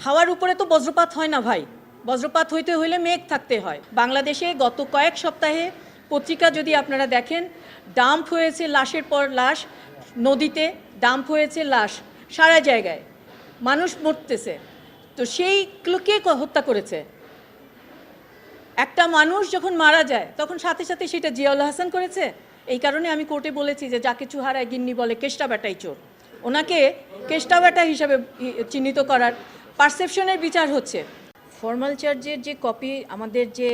হাওয়ার উপরে তো বজ্রপাত হয় না ভাই, বজ্রপাত হইতে হইলে মেঘ থাকতে হয়। বাংলাদেশে গত কয়েক সপ্তাহে পত্রিকা যদি আপনারা দেখেন, ডাম্প হয়েছে লাশের পর লাশ, নদীতে ডাম্প হয়েছে লাশ, সারা জায়গায় মানুষ মরতেছে। তো সেইগুলো কে হত্যা করেছে? একটা মানুষ যখন মারা যায় তখন সাথে সাথে সেটা জিয়াউল হাসান করেছে। এই কারণে আমি কোর্টে বলেছি যে যাকে চুহারায় গিন্নি বলে কেষ্টা বেটাই চোর, ওনাকে কেষ্টা বেটা হিসাবে চিহ্নিত করার পারসেপশনের বিচার হচ্ছে। ফর্মাল চার্জের যে কপি, আমাদের যে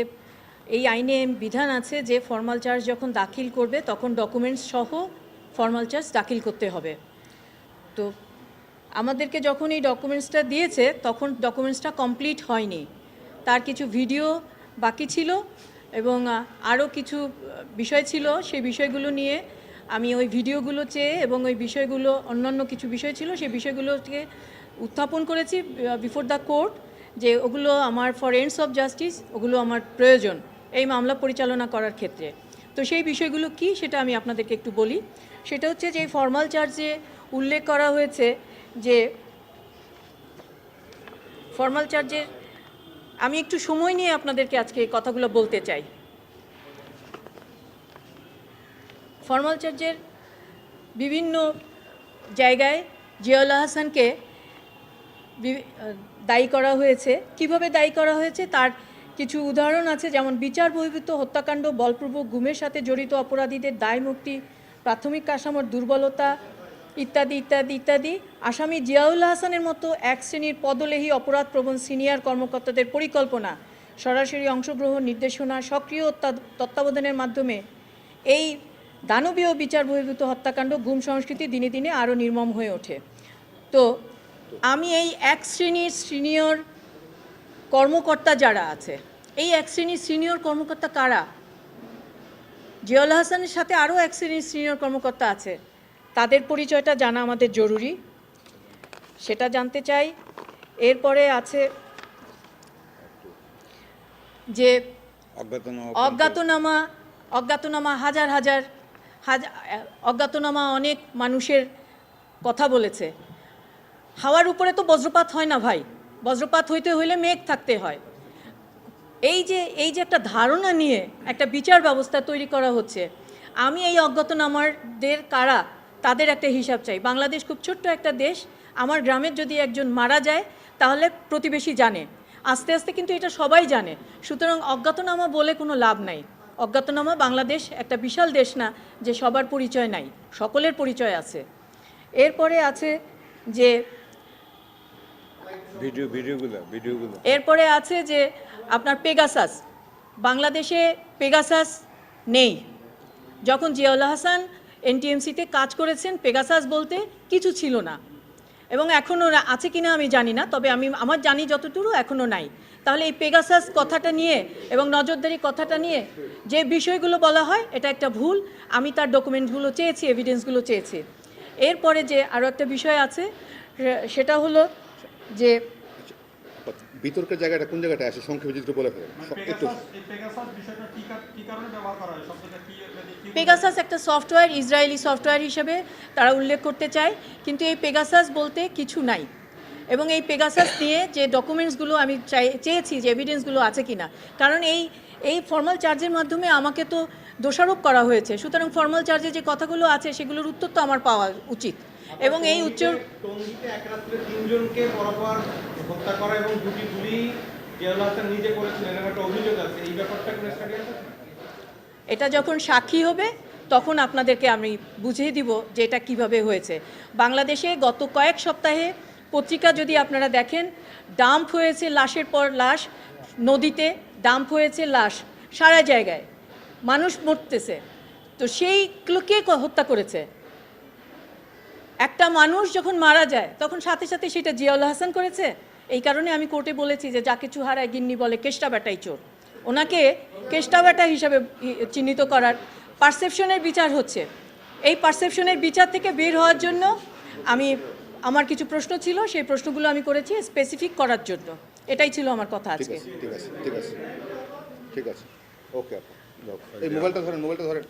এই আইনে বিধান আছে যে ফর্মাল চার্জ যখন দাখিল করবে তখন ডকুমেন্টস সহ ফর্মাল চার্জ দাখিল করতে হবে। তো আমাদেরকে যখন এই ডকুমেন্টসটা দিয়েছে তখন ডকুমেন্টসটা কমপ্লিট হয়নি, তার কিছু ভিডিও বাকি ছিল এবং আরও কিছু বিষয় ছিল। সেই বিষয়গুলো নিয়ে আমি ওই ভিডিওগুলো চেয়ে এবং ওই বিষয়গুলো অন্যান্য কিছু বিষয় ছিল সেই বিষয়গুলোকে উত্থাপন করেছি বিফোর দ্য কোর্ট, যে ওগুলো আমার ফর এন্ডস অফ জাস্টিস, ওগুলো আমার প্রয়োজন এই মামলা পরিচালনা করার ক্ষেত্রে। তো সেই বিষয়গুলো কি সেটা আমি আপনাদেরকে একটু বলি। সেটা হচ্ছে যে ফর্মাল চার্জে উল্লেখ করা হয়েছে যে ফর্মাল চার্জের, আমি একটু সময় নিয়ে আপনাদেরকে আজকে এই কথাগুলো বলতে চাই। ফর্মাল চার্জের বিভিন্ন জায়গায় জিয়াউল হাসানকে দায়ী করা হয়েছে। কিভাবে দায়ী করা হয়েছে তার কিছু উদাহরণ আছে, যেমন বিচার বহির্ভূত হত্যাকাণ্ড, বলপূর্বক গুমের সাথে জড়িত অপরাধীদের দায় মুক্তি, প্রাথমিক কাঠামোর দুর্বলতা ইত্যাদি ইত্যাদি ইত্যাদি। আসামি জিয়াউল হাসানের মতো এক শ্রেণীর পদলেহী অপরাধপ্রবণ সিনিয়র কর্মকর্তাদের পরিকল্পনা, সরাসরি অংশগ্রহণ, নির্দেশনা, সক্রিয় তত্ত্বাবধানের মাধ্যমে এই দানবীয় বিচার বহির্ভূত হত্যাকাণ্ড, গুম সংস্কৃতি দিনে দিনে আরও নির্মম হয়ে ওঠে। তো আমি এই এক শ্রেণীর সিনিয়র কর্মকর্তা যারা আছে, এই এক শ্রেণীর সিনিয়র কর্মকর্তা কারা? জিয়াউল হাসানের সাথে আরও এক শ্রেণীর সিনিয়র কর্মকর্তা আছে, তাদের পরিচয়টা জানা আমাদের জরুরি, সেটা জানতে চাই। এরপরে আছে যে অজ্ঞাতনামা হাজার হাজার অজ্ঞাতনামা অনেক মানুষের কথা বলেছে। হাওয়ার উপরে তো বজ্রপাত হয় না ভাই, বজ্রপাত হইতে হইলে মেঘ থাকতে হয়। এই যে একটা ধারণা নিয়ে একটা বিচার ব্যবস্থা তৈরি করা হচ্ছে, আমি এই অজ্ঞাতনামাদের কারা তাদের একটা হিসাব চাই। বাংলাদেশ খুব ছোট্ট একটা দেশ, আমার গ্রামের যদি একজন মারা যায় তাহলে প্রতিবেশী জানে, আস্তে আস্তে কিন্তু এটা সবাই জানে। সুতরাং অজ্ঞাতনামা বলে কোনো লাভ নাই। অজ্ঞাতনামা, বাংলাদেশ একটা বিশাল দেশ না যে সবার পরিচয় নাই, সকলের পরিচয় আছে। এরপরে আছে যে এরপরে আছে যে আপনার পেগাসাস, বাংলাদেশে পেগাসাস নেই। যখন জিয়াউল হাসান এনটিএমসিতে কাজ করেছেন পেগাসাস বলতে কিছু ছিল না, এবং এখনও আছে কিনা আমি জানি না, তবে আমার জানি যতটুকু এখনও নাই। তাহলে এই পেগাসাস কথাটা নিয়ে এবং নজরদারি কথাটা নিয়ে যে বিষয়গুলো বলা হয় এটা একটা ভুল। আমি তার ডকুমেন্টগুলো চেয়েছি, এভিডেন্সগুলো চেয়েছি। এরপরে যে আরও একটা বিষয় আছে সেটা হলো যে বিতর্কের জায়গাটা কোন জায়গাটা আসে সংক্ষেপে যদি বলে ফেলেন। পেগাসাস একটা সফটওয়্যার, ইসরায়েলি সফটওয়্যার হিসেবে তারা উল্লেখ করতে চায়, কিন্তু এই পেগাসাস বলতে কিছু নাই। এবং এই পেগাসাস নিয়ে যে ডকুমেন্টসগুলো আমি চেয়েছি যে এভিডেন্সগুলো আছে কিনা, কারণ এই ফর্মাল চার্জের মাধ্যমে আমাকে তো দোষারোপ করা হয়েছে। সুতরাং ফর্মাল চার্জে যে কথাগুলো আছে সেগুলোর উত্তর তো আমার পাওয়া উচিত। এবং এই এটা যখন সাক্ষী হবে তখন আপনাদেরকে আমি বুঝিয়ে দিব যে এটা কীভাবে হয়েছে। বাংলাদেশে গত কয়েক সপ্তাহে পত্রিকা যদি আপনারা দেখেন, ডাম্প হয়েছে লাশের পর লাশ, নদীতে ডাম্প হয়েছে লাশ, সারা জায়গায় মানুষ মরতেছে। তো সেইগুলো কে হত্যা করেছে? একটা মানুষ যখন মারা যায় তখন সাথে সাথে সেটা জিয়াউল হাসান করেছে। এই কারণে আমি কোর্টে বলেছি যে যাকে চুহারায় গিন্নি বলে কেষ্টা বেটাই চোর, ওনাকে কেষ্টা বেটা হিসাবে চিহ্নিত করার পারসেপশনের বিচার হচ্ছে। এই পারসেপশনের বিচার থেকে বের হওয়ার জন্য আমার কিছু প্রশ্ন ছিল, সেই প্রশ্নগুলো আমি করেছি স্পেসিফিক করার জন্য। এটাই ছিল আমার কথা আজকে। ঠিক আছে ওকে। এই মোবাইলটা ধরেন।